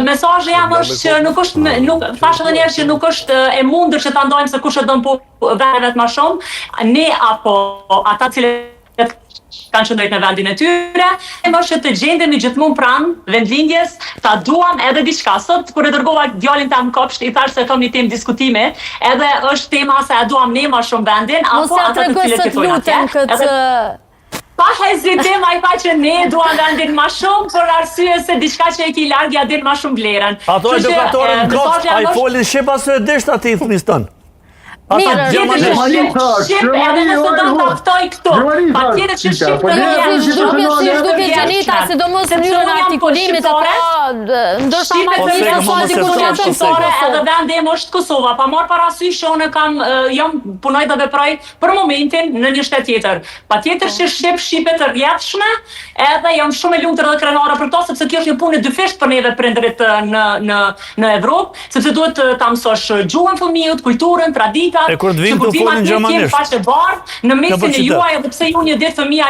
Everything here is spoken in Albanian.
Mesazhi jam është që nuk thashë edhe njerë që nuk është e mundur që ta ndojmë se kush e don po vendet më shumë, ne apo ata cilët kanë qëndrojt në vendin e tyre, është që të gjendemi gjithmonë pranë vendlindjes, ta duam edhe diçka. Sot kur e dërgova djalin tam kopsht, i thash se kam një temë diskutime, edhe është tema se a duam ne më shumë vendin apo ata të cilët jetojnë atje. Pa hezitim, ai tha që ne duam vendin më shumë, për arsye se diçka që e ki larg ja din më shumë vlerën. Ato edukatorët në kopsht, ai folin shqip asë e desht ati i thunis tonë. Mirë, shqip edhe nëse do të aftoj këtu. Pa tjetër që shqip të Si shduke Gjenita, sidomos mënyrën e artikulimit e ka, ndoshta ma të një falti kur jam shqiptare, edhe vendi im është Kosova. Pa marrë parasysh që unë jam punoj dhe veproj për momentin në një shtet tjetër. Pa tjetër që shqipe të rjetshme, edhe jam shumë e lumtur dhe krenare për to, sepse kjo është një punë dyfisht për neve prindërit në Evropë, sepse duhet ta mësosh gjuhën fëmijët, kulturën, traditat. E kur të vinë të folin gjermanisht. Në mesin e juaj, edhe pse ju një ditë fëmija